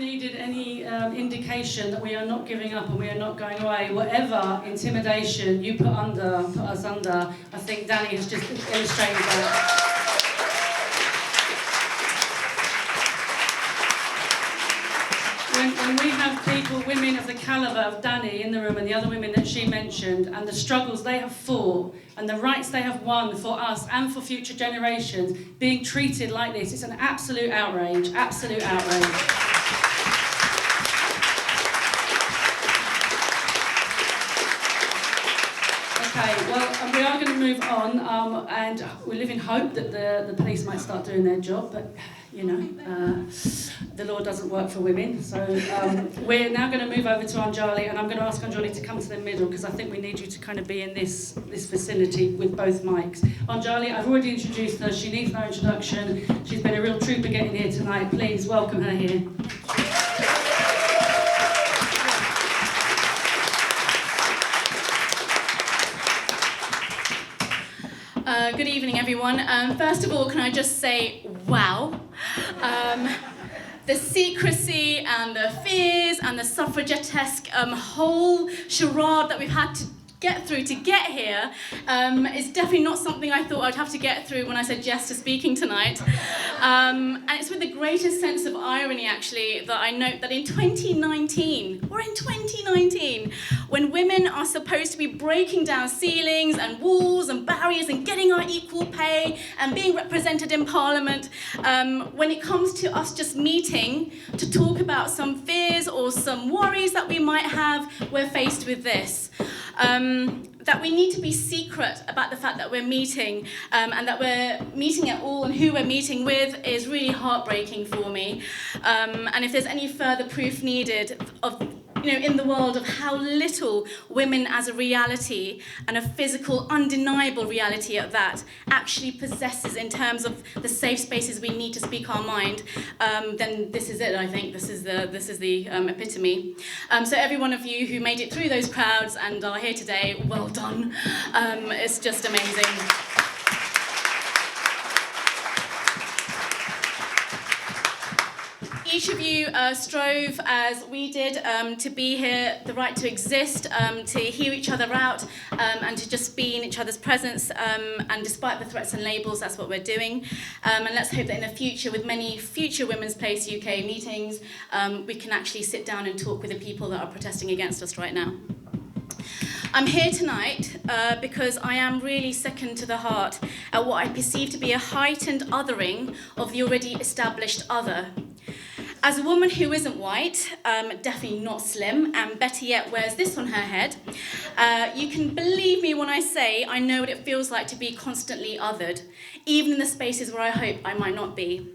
needed any indication that we are not giving up and we are not going away, whatever intimidation you put us under, I think Danny has just illustrated that. When we have people, women of the calibre of Danny in the room and the other women that she mentioned, and the struggles they have fought and the rights they have won for us and for future generations, being treated like this, it's an absolute outrage, absolute outrage. Okay, well, we are going to move on, and we live in hope that the police might start doing their job, but you know, the law doesn't work for women. So we're now going to move over to Anjali, and I'm going to ask Anjali to come to the middle because I think we need you to kind of be in this vicinity with both mics. Anjali, I've already introduced her. She needs no introduction. She's been a real trooper getting here tonight. Please welcome her here. Good evening, everyone. First of all, can I just say, wow. The secrecy and the fears and the suffragette-esque whole charade that we've had to get through to get here is definitely not something I thought I'd have to get through when I said yes to speaking tonight. And it's with the greatest sense of irony, actually, that I note that in 2019, when women are supposed to be breaking down ceilings and walls and barriers and getting our equal pay and being represented in Parliament, when it comes to us just meeting to talk about some fears or some worries that we might have, we're faced with this. That we need to be secret about the fact that we're meeting, and that we're meeting at all, and who we're meeting with is really heartbreaking for me. And if there's any further proof needed of, in the world of how little women as a reality, and a physical, undeniable reality at that, actually possesses in terms of the safe spaces we need to speak our mind, then this is it, I think. This is the epitome. So every one of you who made it through those crowds and are here today, well done. It's just amazing. Each of you strove, as we did, to be here, the right to exist, to hear each other out, and to just be in each other's presence. And despite the threats and labels, that's what we're doing. And let's hope that in the future, with many future Women's Place UK meetings, we can actually sit down and talk with the people that are protesting against us right now. I'm here tonight because I am really sickened to the heart at what I perceive to be a heightened othering of the already established other. As a woman who isn't white, definitely not slim, and better yet wears this on her head, you can believe me when I say I know what it feels like to be constantly othered, even in the spaces where I hope I might not be.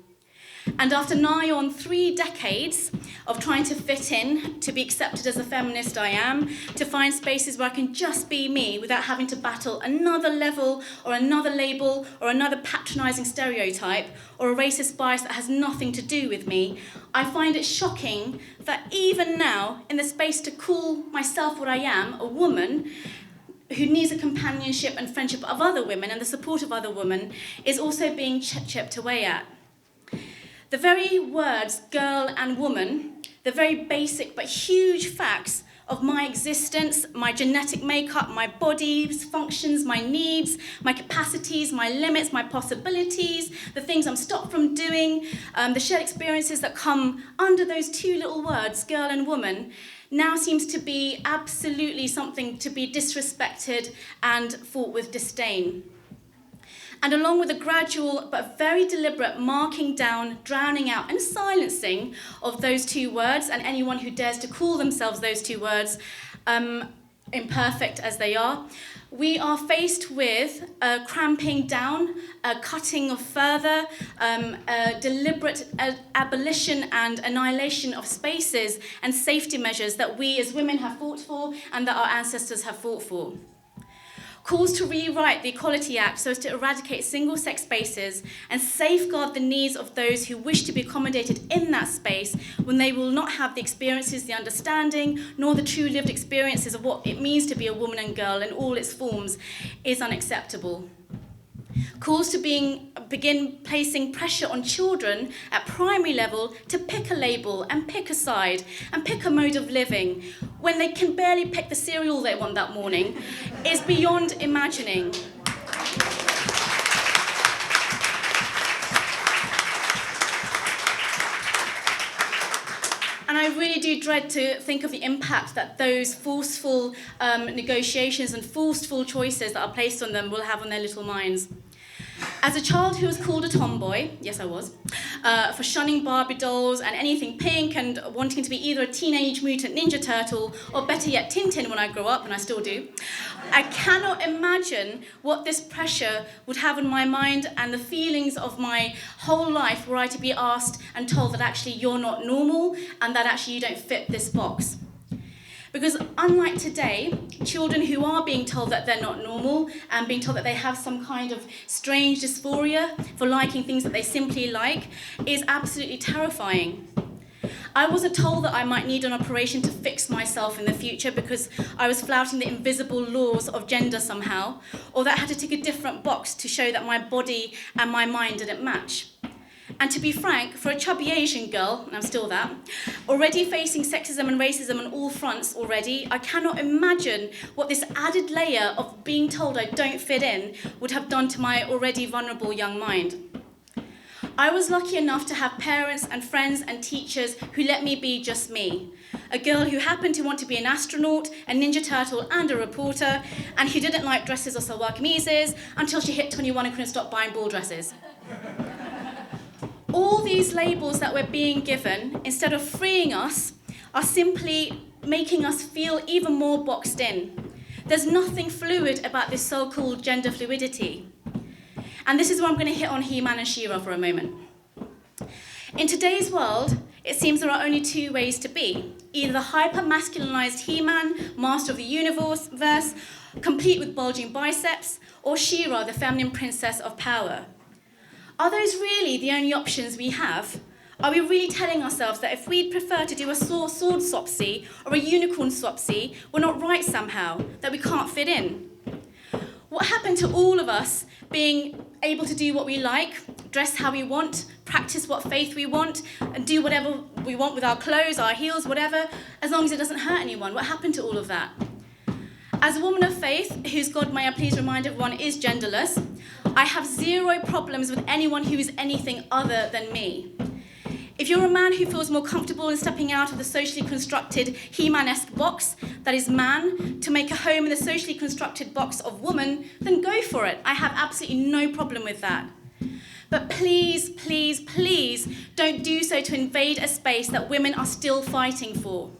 And after nigh on 3 decades of trying to fit in, to be accepted as the feminist I am, to find spaces where I can just be me without having to battle another level or another label or another patronising stereotype or a racist bias that has nothing to do with me, I find it shocking that even now, in the space to call myself what I am, a woman, who needs a companionship and friendship of other women and the support of other women, is also being chipped away at. The very words girl and woman, the very basic but huge facts of my existence, my genetic makeup, my body's functions, my needs, my capacities, my limits, my possibilities, the things I'm stopped from doing, the shared experiences that come under those 2 little words, girl and woman, now seems to be absolutely something to be disrespected and fought with disdain. And along with a gradual but very deliberate marking down, drowning out and silencing of those 2 words and anyone who dares to call themselves those 2 words, imperfect as they are, we are faced with a cramping down, a cutting of further, a deliberate abolition and annihilation of spaces and safety measures that we as women have fought for and that our ancestors have fought for. Calls to rewrite the Equality Act so as to eradicate single-sex spaces and safeguard the needs of those who wish to be accommodated in that space when they will not have the experiences, the understanding, nor the true lived experiences of what it means to be a woman and girl in all its forms is unacceptable. calls to begin placing pressure on children at primary level to pick a label and pick a side and pick a mode of living when they can barely pick the cereal they want that morning is beyond imagining. And I really do dread to think of the impact that those forceful negotiations and forceful choices that are placed on them will have on their little minds. As a child who was called a tomboy, yes I was, for shunning Barbie dolls and anything pink and wanting to be either a Teenage Mutant Ninja Turtle or better yet Tintin when I grow up, and I still do, I cannot imagine what this pressure would have on my mind and the feelings of my whole life were I to be asked and told that actually you're not normal and that actually you don't fit this box. Because unlike today, children who are being told that they're not normal and being told that they have some kind of strange dysphoria for liking things that they simply like is absolutely terrifying. I wasn't told that I might need an operation to fix myself in the future because I was flouting the invisible laws of gender somehow, or that I had to tick a different box to show that my body and my mind didn't match. And to be frank, for a chubby Asian girl, and I'm still that, already facing sexism and racism on all fronts already, I cannot imagine what this added layer of being told I don't fit in would have done to my already vulnerable young mind. I was lucky enough to have parents and friends and teachers who let me be just me. A girl who happened to want to be an astronaut, a Ninja Turtle and a reporter, and who didn't like dresses or salwar kameezes until she hit 21 and couldn't stop buying ball dresses. All these labels that we're being given, instead of freeing us, are simply making us feel even more boxed in. There's nothing fluid about this so-called gender fluidity. And this is where I'm going to hit on He-Man and She-Ra for a moment. In today's world, it seems there are only two ways to be. Either the hyper-masculinized He-Man, master of the universe, complete with bulging biceps, or She-Ra, the feminine princess of power. Are those really the only options we have? Are we really telling ourselves that if we'd prefer to do a sword swapsy or a unicorn swapsy, we're not right somehow, that we can't fit in? What happened to all of us being able to do what we like, dress how we want, practice what faith we want, and do whatever we want with our clothes, our heels, whatever, as long as it doesn't hurt anyone? What happened to all of that? As a woman of faith, whose God, may I please remind everyone, is genderless, I have zero problems with anyone who is anything other than me. If you're a man who feels more comfortable in stepping out of the socially constructed He-Man-esque box that is man to make a home in the socially constructed box of woman, then go for it. I have absolutely no problem with that. But please, please, please don't do so to invade a space that women are still fighting for.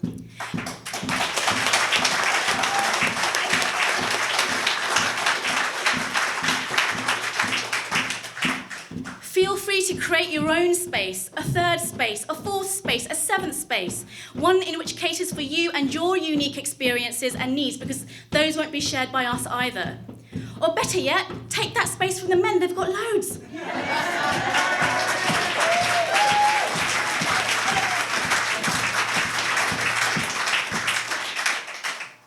Feel free to create your own space, a third space, a fourth space, a seventh space, one in which caters for you and your unique experiences and needs, because those won't be shared by us either. Or better yet, take that space from the men, they've got loads.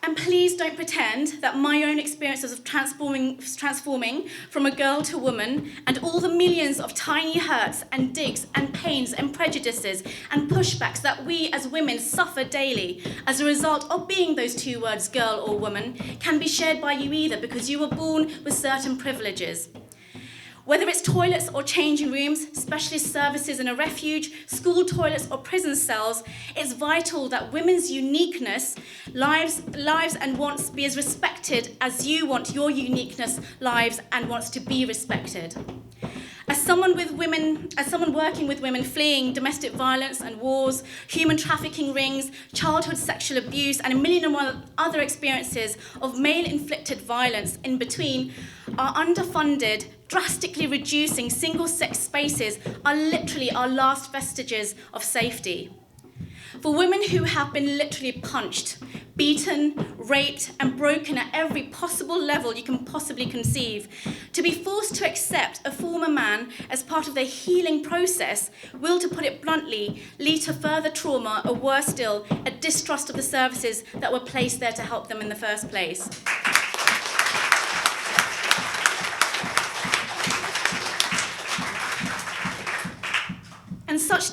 And please don't pretend that my own experiences of transforming from a girl to woman and all the millions of tiny hurts and digs and pains and prejudices and pushbacks that we as women suffer daily as a result of being those two words, girl or woman, can be shared by you either, because you were born with certain privileges. Whether it's toilets or changing rooms, specialist services in a refuge, school toilets or prison cells, it's vital that women's uniqueness, lives and wants be as respected as you want your uniqueness, lives and wants to be respected. As someone working with women fleeing domestic violence and wars, human trafficking rings, childhood sexual abuse, and a million and one other experiences of male-inflicted violence in between, our underfunded, drastically reducing single-sex spaces are literally our last vestiges of safety. For women who have been literally punched, beaten, raped, and broken at every possible level you can possibly conceive, to be forced to accept a former man as part of their healing process will, to put it bluntly, lead to further trauma, or worse still, a distrust of the services that were placed there to help them in the first place. such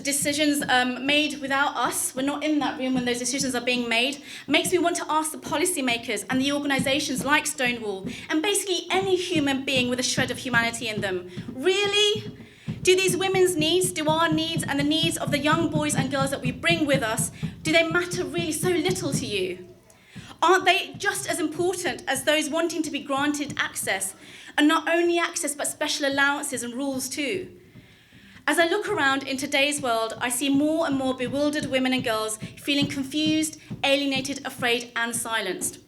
decisions made without us, we're not in that room when those decisions are being made, makes me want to ask the policymakers and the organisations like Stonewall, and basically any human being with a shred of humanity in them, really? Do these women's needs, do our needs and the needs of the young boys and girls that we bring with us, do they matter really so little to you? Aren't they just as important as those wanting to be granted access, and not only access but special allowances and rules too? As I look around in today's world, I see more and more bewildered women and girls feeling confused, alienated, afraid and silenced.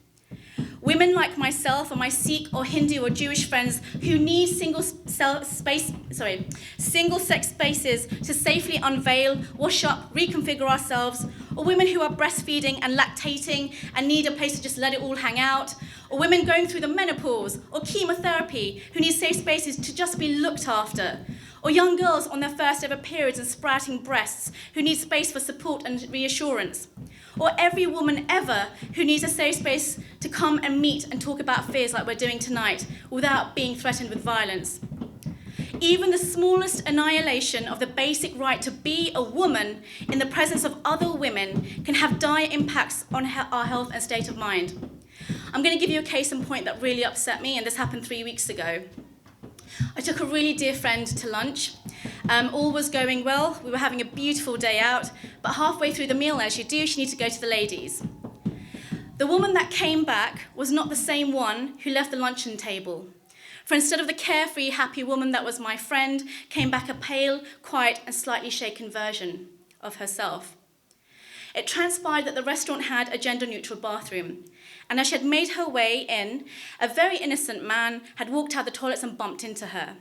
Women like myself and my Sikh or Hindu or Jewish friends who need single-sex spaces to safely unveil, wash up, reconfigure ourselves, or women who are breastfeeding and lactating and need a place to just let it all hang out, or women going through the menopause or chemotherapy who need safe spaces to just be looked after, or young girls on their first ever periods and sprouting breasts who need space for support and reassurance, or every woman ever who needs a safe space to come and meet and talk about fears like we're doing tonight without being threatened with violence. Even the smallest annihilation of the basic right to be a woman in the presence of other women can have dire impacts on our health and state of mind. I'm going to give you a case in point that really upset me, and this happened 3 weeks ago. I took a really dear friend to lunch. All was going well. We were having a beautiful day out, but halfway through the meal, as you do, she needed to go to the ladies. The woman that came back was not the same one who left the luncheon table. For instead of the carefree, happy woman that was my friend, came back a pale, quiet, and slightly shaken version of herself. It transpired that the restaurant had a gender-neutral bathroom, and as she had made her way in, a very innocent man had walked out the toilets and bumped into her.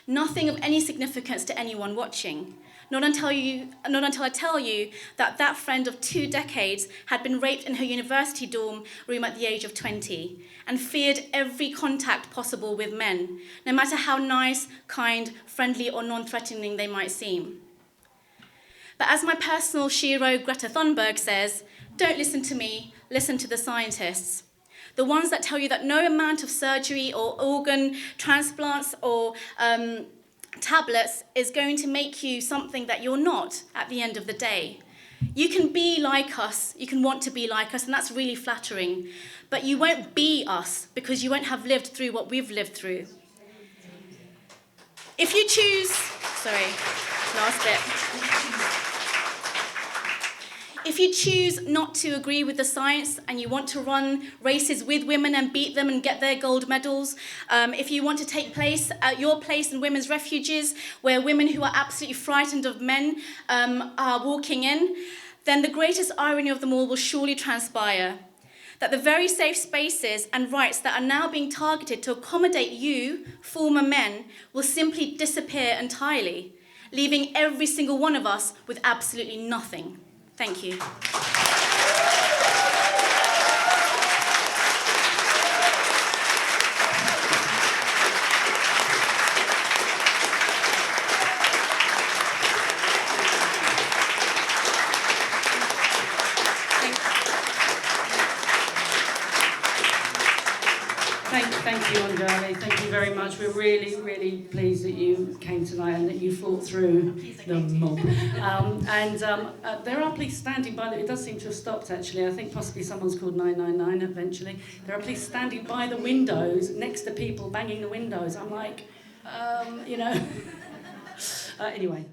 Nothing of any significance to anyone watching, not until I tell you that that friend of 2 decades had been raped in her university dorm room at the age of 20 and feared every contact possible with men, no matter how nice, kind, friendly, or non-threatening they might seem. But as my personal shiro Greta Thunberg says, don't listen to me, listen to the scientists. The ones that tell you that no amount of surgery or organ transplants or tablets is going to make you something that you're not at the end of the day. You can be like us, you can want to be like us, and that's really flattering. But you won't be us because you won't have lived through what we've lived through. If you choose, last bit. If you choose not to agree with the science and you want to run races with women and beat them and get their gold medals, if you want to take your place in women's refuges where women who are absolutely frightened of men are walking in, then the greatest irony of them all will surely transpire. That the very safe spaces and rights that are now being targeted to accommodate you, former men, will simply disappear entirely, leaving every single one of us with absolutely nothing. Thank you. Thank you, Anjali. Thank you very much. We're really, really pleased that you came tonight and that you fought through the mob. There are police standing by. It does seem to have stopped, actually. I think possibly someone's called 999 eventually. There are police standing by the windows next to people banging the windows. I'm like, anyway.